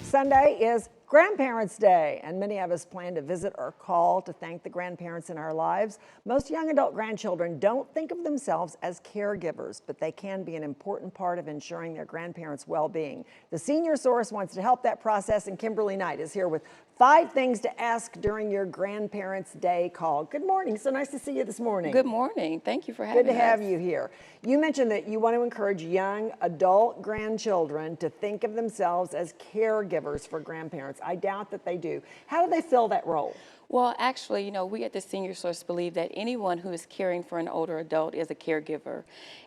Sunday is Grandparents' Day, and many of us plan to visit or call to thank the grandparents in our lives. Most young adult grandchildren don't think of themselves as caregivers, but they can be an important part of ensuring their grandparents' well-being. The Senior Source wants to help that process, and Kimberly Knight is here with 5 things to ask during your Grandparents' Day call. Good morning. So nice to see you this morning. Good morning. Thank you for having us. Good to have you here. You mentioned that you want to encourage young adult grandchildren to think of themselves as caregivers for grandparents. I doubt that they do. How do they fill that role? Well, actually, we at the Senior Source believe that anyone who is caring for an older adult is a caregiver.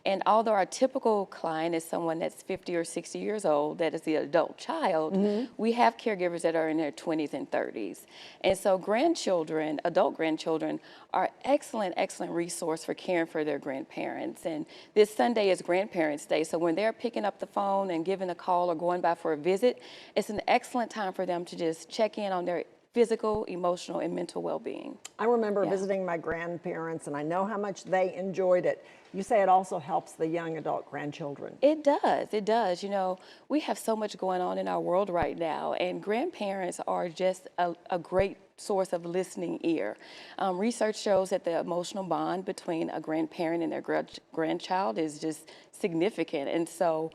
And although our typical client is someone that's 50 or 60 years old, that is the adult child, we have caregivers that are in their 20s and 30s. And so grandchildren, adult grandchildren, are excellent resource for caring for their grandparents. And this Sunday is Grandparents' Day, so when they're picking up the phone and giving a call or going by for a visit, it's an excellent time for them to just check in on their physical, emotional, and mental well-being. I remember visiting my grandparents, and I know how much they enjoyed it. You say it also helps the young adult grandchildren. It does, it does. We have so much going on in our world right now, and grandparents are just a great source of listening ear. Research shows that the emotional bond between a grandparent and their grandchild is just significant. And so,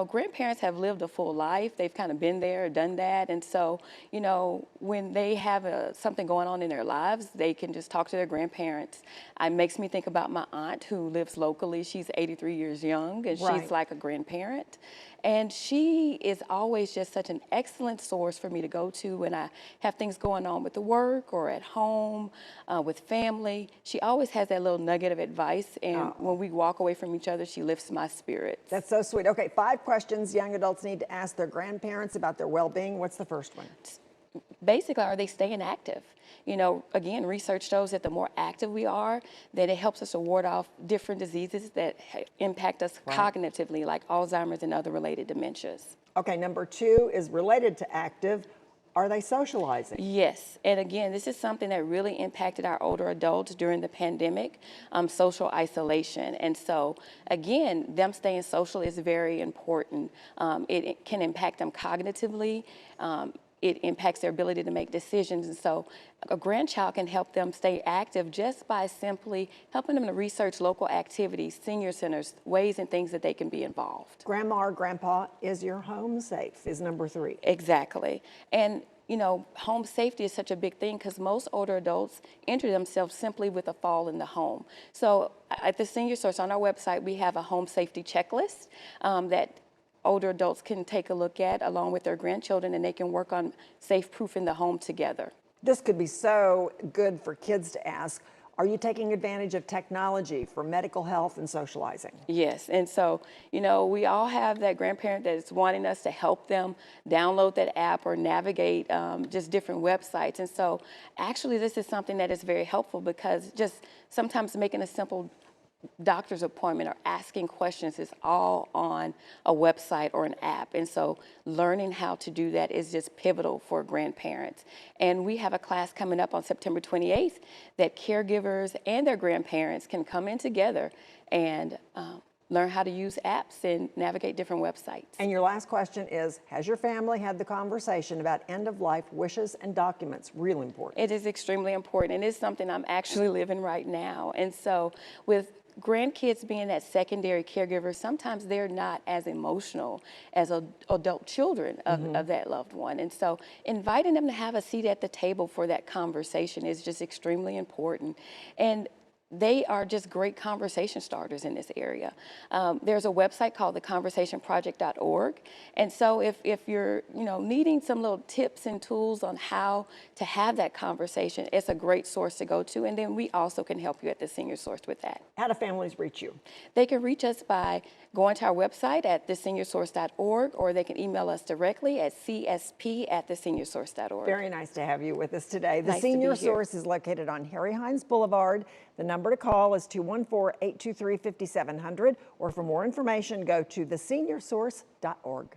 grandparents have lived a full life. They've kind of been there, done that. And so, when they have something going on in their lives, they can just talk to their grandparents. It makes me think about my aunt who lives locally. She's 83 years young, and she's like a grandparent. And she is always just such an excellent source for me to go to when I have things going on with the work or at home, with family. She always has that little nugget of advice, and when we walk away from each other, she lifts my spirits. That's so sweet. Okay, 5 questions young adults need to ask their grandparents about their well-being. What's the first one? Basically, are they staying active? Again, research shows that the more active we are, that it helps us to ward off different diseases that impact us cognitively, like Alzheimer's and other related dementias. Okay, number 2 is related to active. Are they socializing? Yes, and again, this is something that really impacted our older adults during the pandemic, social isolation. And so, again, them staying social is very important. It can impact them cognitively. It impacts their ability to make decisions. And so a grandchild can help them stay active just by simply helping them to research local activities, senior centers, ways and things that they can be involved. Grandma or grandpa, is your home safe, is number 3. Exactly. And home safety is such a big thing because most older adults injure themselves simply with a fall in the home. So at the Senior Source on our website, we have a home safety checklist that older adults can take a look at along with their grandchildren, and they can work on safe-proofing the home together. This could be so good for kids to ask. Are you taking advantage of technology for medical health and socializing? Yes, and so, we all have that grandparent that's wanting us to help them download that app or navigate just different websites. And so, actually, this is something that is very helpful because just sometimes making a simple doctor's appointment or asking questions is all on a website or an app. And so learning how to do that is just pivotal for grandparents. And we have a class coming up on September 28th that caregivers and their grandparents can come in together and learn how to use apps and navigate different websites. And your last question is, has your family had the conversation about end-of-life wishes and documents? Real important. It is extremely important, and it's something I'm actually living right now. And so with grandkids being that secondary caregiver, sometimes they're not as emotional as adult children of that loved one. And so inviting them to have a seat at the table for that conversation is just extremely important. And they are just great conversation starters in this area. There's a website called theconversationproject.org. And so if you're needing some little tips and tools on how to have that conversation, it's a great source to go to. And then we also can help you at the Senior Source with that. How do families reach you? They can reach us by going to our website at TheSeniorSource.org, or they can email us directly at csp@TheSeniorSource.org. Very nice to have you with us today. The Nice Senior to be here. Source is located on Harry Hines Boulevard. The number to call is 214-823-5700, or for more information, go to TheSeniorSource.org.